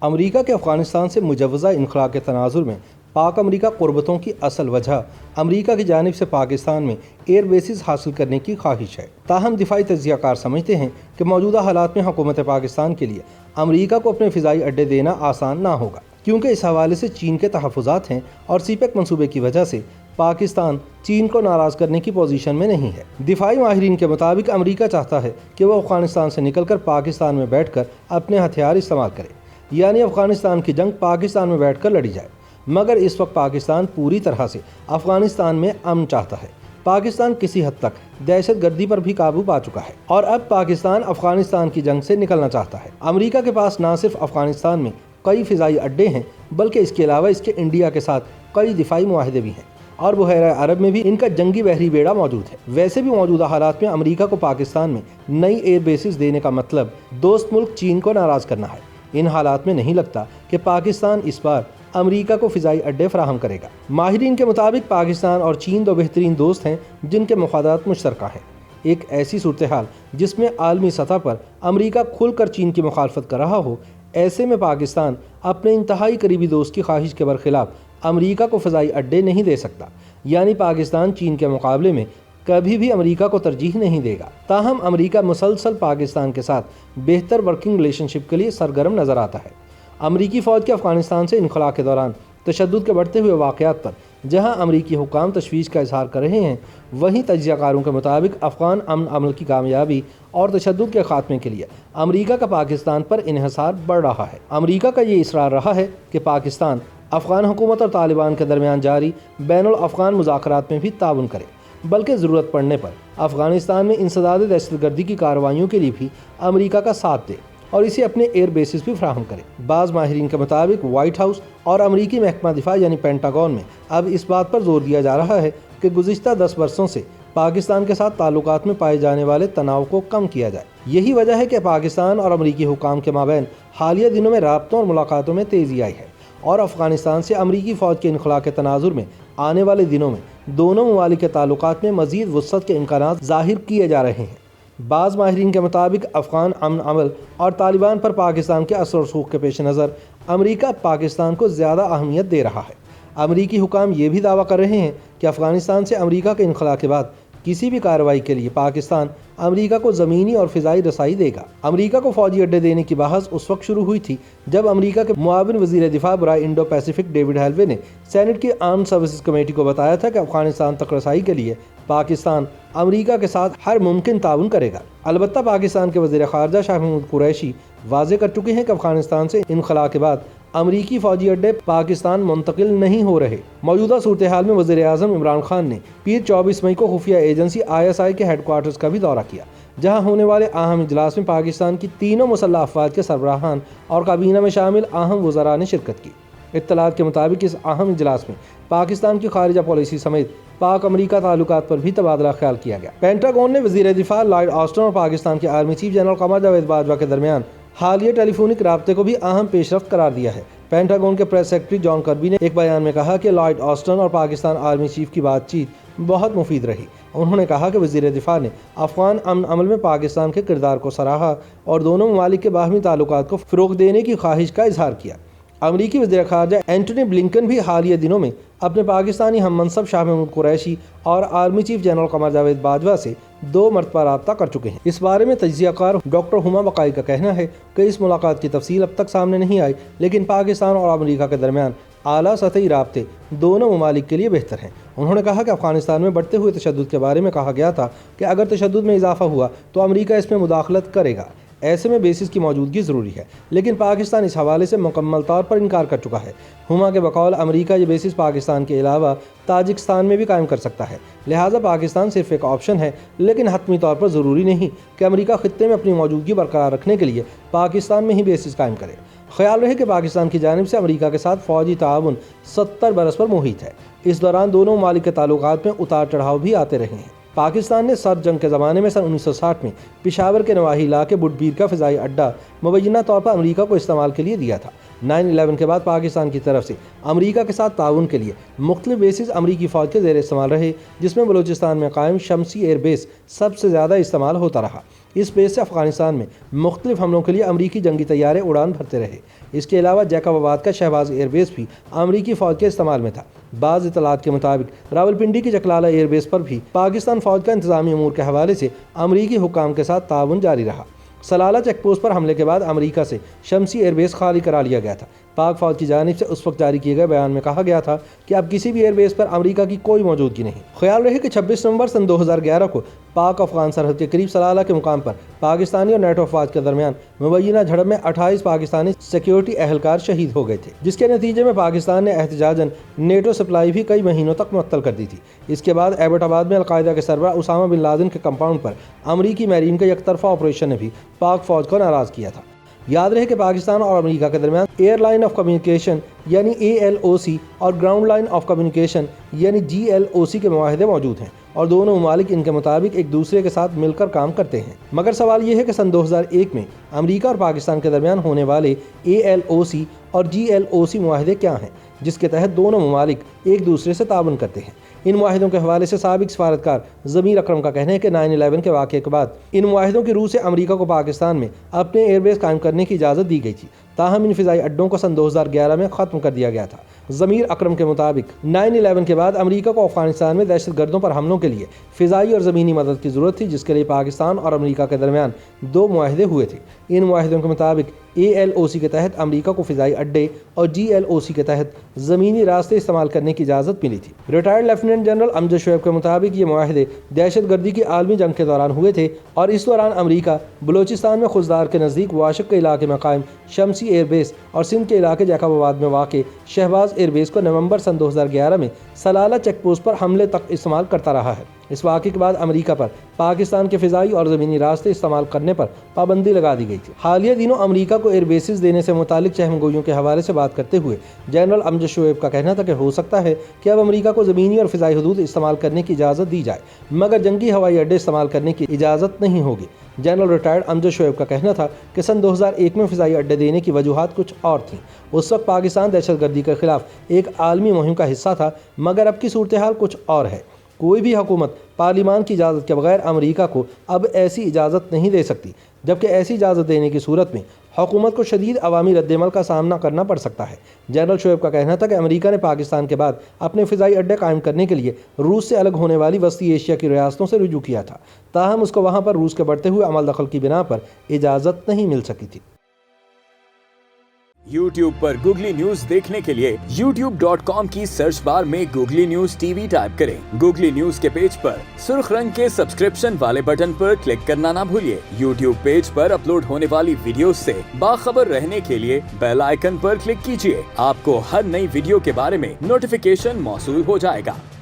امریکہ کے افغانستان سے مجوزہ انخلاء کے تناظر میں پاک امریکہ قربتوں کی اصل وجہ امریکہ کی جانب سے پاکستان میں ایئر بیسز حاصل کرنے کی خواہش ہے۔ تاہم دفاعی تجزیہ کار سمجھتے ہیں کہ موجودہ حالات میں حکومت پاکستان کے لیے امریکہ کو اپنے فضائی اڈے دینا آسان نہ ہوگا، کیونکہ اس حوالے سے چین کے تحفظات ہیں اور سی پیک منصوبے کی وجہ سے پاکستان چین کو ناراض کرنے کی پوزیشن میں نہیں ہے۔ دفاعی ماہرین کے مطابق امریکہ چاہتا ہے کہ وہ افغانستان سے نکل کر پاکستان میں بیٹھ کر اپنے ہتھیار استعمال کرے، یعنی افغانستان کی جنگ پاکستان میں بیٹھ کر لڑی جائے، مگر اس وقت پاکستان پوری طرح سے افغانستان میں امن چاہتا ہے۔ پاکستان کسی حد تک دہشت گردی پر بھی قابو پا چکا ہے اور اب پاکستان افغانستان کی جنگ سے نکلنا چاہتا ہے۔ امریکہ کے پاس نہ صرف افغانستان میں کئی فضائی اڈے ہیں بلکہ اس کے علاوہ اس کے انڈیا کے ساتھ کئی دفاعی معاہدے بھی ہیں اور بحیرہ عرب میں بھی ان کا جنگی بحری بیڑا موجود ہے۔ ویسے بھی موجودہ حالات میں امریکہ کو پاکستان میں نئی ایئر بیسز دینے کا مطلب دوست ملک چین کو ناراض کرنا ہے۔ ان حالات میں نہیں لگتا کہ پاکستان اس بار امریکہ کو فضائی اڈے فراہم کرے گا۔ ماہرین کے مطابق پاکستان اور چین دو بہترین دوست ہیں جن کے مفادات مشترکہ ہیں۔ ایک ایسی صورتحال جس میں عالمی سطح پر امریکہ کھل کر چین کی مخالفت کر رہا ہو، ایسے میں پاکستان اپنے انتہائی قریبی دوست کی خواہش کے برخلاف امریکہ کو فضائی اڈے نہیں دے سکتا، یعنی پاکستان چین کے مقابلے میں کبھی بھی امریکہ کو ترجیح نہیں دے گا۔ تاہم امریکہ مسلسل پاکستان کے ساتھ بہتر ورکنگ ریلیشن شپ کے لیے سرگرم نظر آتا ہے۔ امریکی فوج کے افغانستان سے انخلاء کے دوران تشدد کے بڑھتے ہوئے واقعات پر جہاں امریکی حکام تشویش کا اظہار کر رہے ہیں، وہیں تجزیہ کاروں کے مطابق افغان امن عمل کی کامیابی اور تشدد کے خاتمے کے لیے امریکہ کا پاکستان پر انحصار بڑھ رہا ہے۔ امریکہ کا یہ اصرار رہا ہے کہ پاکستان افغان حکومت اور طالبان کے درمیان جاری بین الافغان مذاکرات میں بھی تعاون کرے، بلکہ ضرورت پڑنے پر افغانستان میں انسداد دہشت گردی کی کارروائیوں کے لیے بھی امریکہ کا ساتھ دے اور اسے اپنے ایئر بیسز بھی فراہم کرے۔ بعض ماہرین کے مطابق وائٹ ہاؤس اور امریکی محکمہ دفاع یعنی پینٹاگون میں اب اس بات پر زور دیا جا رہا ہے کہ گزشتہ 10 برسوں سے پاکستان کے ساتھ تعلقات میں پائے جانے والے تناؤ کو کم کیا جائے۔ یہی وجہ ہے کہ پاکستان اور امریکی حکام کے مابین حالیہ دنوں میں رابطوں اور ملاقاتوں میں تیزی آئی ہے اور افغانستان سے امریکی فوج کے انخلاء کے تناظر میں آنے والے دنوں میں دونوں ممالک کے تعلقات میں مزید وسعت کے امکانات ظاہر کیے جا رہے ہیں۔ بعض ماہرین کے مطابق افغان امن عمل اور طالبان پر پاکستان کے اثر و رسوخ کے پیش نظر امریکہ پاکستان کو زیادہ اہمیت دے رہا ہے۔ امریکی حکام یہ بھی دعویٰ کر رہے ہیں کہ افغانستان سے امریکہ کے انخلاء کے بعد کسی بھی کارروائی کے لیے پاکستان امریکہ کو زمینی اور فضائی رسائی دے گا۔ امریکہ کو فوجی اڈے دینے کی بحث اس وقت شروع ہوئی تھی جب امریکہ کے معاون وزیر دفاع برائے انڈو پیسیفک ڈیوڈ ہیلوے نے سینٹ کی آرمڈ سروسز کمیٹی کو بتایا تھا کہ افغانستان تک رسائی کے لیے پاکستان امریکہ کے ساتھ ہر ممکن تعاون کرے گا۔ البتہ پاکستان کے وزیر خارجہ شاہ محمود قریشی واضح کر چکے ہیں کہ افغانستان سے انخلاء کے بعد امریکی فوجی اڈے پاکستان منتقل نہیں ہو رہے۔ موجودہ صورتحال میں وزیر اعظم عمران خان نے پیر 24 مئی کو خفیہ ایجنسی ISI کے ہیڈ کوارٹرز کا بھی دورہ کیا، جہاں ہونے والے اہم اجلاس میں پاکستان کی تینوں مسلح افواج کے سربراہان اور کابینہ میں شامل اہم وزراء نے شرکت کی۔ اطلاعات کے مطابق اس اہم اجلاس میں پاکستان کی خارجہ پالیسی سمیت پاک امریکہ تعلقات پر بھی تبادلہ خیال کیا گیا۔ پینٹاگون نے وزیر دفاع لارڈ آسٹن اور پاکستان کے army chief general Qamar Javed Bajwa کے درمیان حالیہ ٹیلی فونک رابطے کو بھی اہم پیش رفت قرار دیا ہے۔ پینٹاگون کے پریس سیکرٹری جان کربی نے ایک بیان میں کہا کہ لارڈ آسٹن اور پاکستان آرمی چیف کی بات چیت بہت مفید رہی۔ انہوں نے کہا کہ وزیر دفاع نے افغان امن عمل میں پاکستان کے کردار کو سراہا اور دونوں ممالک کے باہمی تعلقات کو فروغ دینے کی خواہش کا اظہار کیا۔ امریکی وزیر خارجہ اینٹونی بلنکن بھی حالیہ دنوں میں اپنے پاکستانی ہم منصب شاہ محمود قریشی اور army chief general Qamar Javed Bajwa سے 2 مرتبہ رابطہ کر چکے ہیں۔ اس بارے میں تجزیہ کار ڈاکٹر ہما بقائی کا کہنا ہے کہ اس ملاقات کی تفصیل اب تک سامنے نہیں آئی، لیکن پاکستان اور امریکہ کے درمیان اعلیٰ سطحی رابطے دونوں ممالک کے لیے بہتر ہیں۔ انہوں نے کہا کہ افغانستان میں بڑھتے ہوئے تشدد کے بارے میں کہا گیا تھا کہ اگر تشدد میں اضافہ ہوا تو امریکہ اس میں مداخلت کرے گا، ایسے میں بیسز کی موجودگی ضروری ہے، لیکن پاکستان اس حوالے سے مکمل طور پر انکار کر چکا ہے۔ ہما کے بقول امریکہ یہ بیسز پاکستان کے علاوہ تاجکستان میں بھی قائم کر سکتا ہے، لہٰذا پاکستان صرف ایک آپشن ہے، لیکن حتمی طور پر ضروری نہیں کہ امریکہ خطے میں اپنی موجودگی برقرار رکھنے کے لیے پاکستان میں ہی بیسز قائم کرے۔ خیال رہے کہ پاکستان کی جانب سے امریکہ کے ساتھ فوجی تعاون 70 برس پر محیط ہے۔ اس دوران دونوں ممالک کے تعلقات میں اتار چڑھاؤ بھی آتے رہے ہیں۔ پاکستان نے سرد جنگ کے زمانے میں سن 1960 میں پشاور کے نواحی علاقے بڈبیر کا فضائی اڈہ مبینہ طور پر امریکہ کو استعمال کے لیے دیا تھا۔ 9/11 کے بعد پاکستان کی طرف سے امریکہ کے ساتھ تعاون کے لیے مختلف بیسز امریکی فوج کے زیر استعمال رہے، جس میں بلوچستان میں قائم شمسی ایئر بیس سب سے زیادہ استعمال ہوتا رہا۔ اس بیس سے افغانستان میں مختلف حملوں کے لیے امریکی جنگی طیارے اڑان بھرتے رہے۔ اس کے علاوہ جیکب آباد کا شہباز ایئر بیس بھی امریکی فوج کے استعمال میں تھا۔ بعض اطلاعات کے مطابق راولپنڈی کی جکلالہ ایئر بیس پر بھی پاکستان فوج کا انتظامی امور کے حوالے سے امریکی حکام کے ساتھ تعاون جاری رہا۔ سلالہ چیک پوسٹ پر حملے کے بعد امریکہ سے شمسی ایئر بیس خالی کرا لیا گیا تھا۔ پاک فوج کی جانب سے اس وقت جاری کیے گئے بیان میں کہا گیا تھا کہ اب کسی بھی ایئر بیس پر امریکہ کی کوئی موجودگی نہیں۔ خیال رہے کہ 26 نومبر سن 2011 کو پاک افغان سرحد کے قریب سلالہ کے مقام پر پاکستانی اور نیٹو افواج کے درمیان مبینہ جھڑپ میں 28 پاکستانی سیکیورٹی اہلکار شہید ہو گئے تھے، جس کے نتیجے میں پاکستان نے احتجاجاً نیٹو سپلائی بھی کئی مہینوں تک معطل کر دی تھی۔ اس کے بعد ایبٹ آباد میں القاعدہ کے سربراہ اسامہ بن لادن کے کمپاؤنڈ پر امریکی میرین کے یک طرفہ آپریشن نے بھی پاک فوج کو ناراض کیا تھا۔ یاد رہے کہ پاکستان اور امریکہ کے درمیان ایئر لائن آف کمیونیکیشن یعنی ALOC اور گراؤنڈ لائن آف کمیونیکیشن یعنی GLOC کے معاہدے موجود ہیں اور دونوں ممالک ان کے مطابق ایک دوسرے کے ساتھ مل کر کام کرتے ہیں۔ مگر سوال یہ ہے کہ سن 2001 میں امریکہ اور پاکستان کے درمیان ہونے والے ALOC اور GLOC معاہدے کیا ہیں، جس کے تحت دونوں ممالک ایک دوسرے سے تعاون کرتے ہیں۔ ان معاہدوں کے حوالے سے سابق سفارتکار ضمیر اکرم کا کہنا ہے کہ 9/11 کے واقعے کے بعد ان معاہدوں کی روح سے امریکہ کو پاکستان میں اپنے ایئر بیس قائم کرنے کی اجازت دی گئی تھی، تاہم ان فضائی اڈوں کو سن 2011 میں ختم کر دیا گیا تھا۔ ضمیر اکرم کے مطابق 9/11 کے بعد امریکہ کو افغانستان میں دہشت گردوں پر حملوں کے لیے فضائی اور زمینی مدد کی ضرورت تھی، جس کے لیے پاکستان اور امریکہ کے درمیان 2 معاہدے ہوئے تھے۔ ان معاہدوں کے مطابق ALOC کے تحت امریکہ کو فضائی اڈے اور GLOC کے تحت زمینی راستے استعمال کرنے کی اجازت ملی تھی۔ ریٹائرڈ لیفٹیننٹ جنرل امجد شعیب کے مطابق یہ معاہدے دہشت گردی کی عالمی جنگ کے دوران ہوئے تھے اور اس دوران امریکہ بلوچستان میں خوزدار کے نزدیک واشق کے علاقے میں قائم شمسی ایئر بیس اور سندھ کے علاقے جیکب آباد میں واقع شہباز ایئر بیس کو نومبر سن 2011 میں سلالہ چیک پوسٹ پر حملے تک استعمال کرتا رہا ہے۔ اس واقعے کے بعد امریکہ پر پاکستان کے فضائی اور زمینی راستے استعمال کرنے پر پابندی لگا دی گئی تھی۔ حالیہ دنوں امریکہ کو ایئر بیسز دینے سے متعلق چہم گوئیوں کے حوالے سے بات کرتے ہوئے جنرل امجد شعیب کا کہنا تھا کہ ہو سکتا ہے کہ اب امریکہ کو زمینی اور فضائی حدود استعمال کرنے کی اجازت دی جائے، مگر جنگی ہوائی اڈے استعمال کرنے کی اجازت نہیں ہوگی۔ جنرل ریٹائرڈ امجد شعیب کا کہنا تھا کہ سن 2001 میں فضائی اڈے دینے کی وجوہات کچھ اور تھیں۔ اس وقت پاکستان دہشت گردی کے خلاف ایک عالمی مہم کا حصہ تھا، مگر اب کی صورتحال کچھ اور ہے۔ کوئی بھی حکومت پارلیمان کی اجازت کے بغیر امریکہ کو اب ایسی اجازت نہیں دے سکتی، جبکہ ایسی اجازت دینے کی صورت میں حکومت کو شدید عوامی رد عمل کا سامنا کرنا پڑ سکتا ہے۔ جنرل شعیب کا کہنا تھا کہ امریکہ نے پاکستان کے بعد اپنے فضائی اڈے قائم کرنے کے لیے روس سے الگ ہونے والی وسطی ایشیا کی ریاستوں سے رجوع کیا تھا، تاہم اس کو وہاں پر روس کے بڑھتے ہوئے عمل دخل کی بنا پر اجازت نہیں مل سکی تھی۔ YouTube پر گوگلی نیوز دیکھنے کے لیے youtube.com کی سرچ بار میں گوگلی نیوز TV ٹائپ کریں۔ گوگلی نیوز کے پیج پر سرخ رنگ کے سبسکرپشن والے بٹن پر کلک کرنا نہ بھولیے۔ YouTube پیج پر اپلوڈ ہونے والی ویڈیوز سے باخبر رہنے کے لیے بیل آئیکن پر کلک کیجیے۔ آپ کو ہر نئی ویڈیو کے بارے میں نوٹیفیکیشن موصول ہو جائے گا۔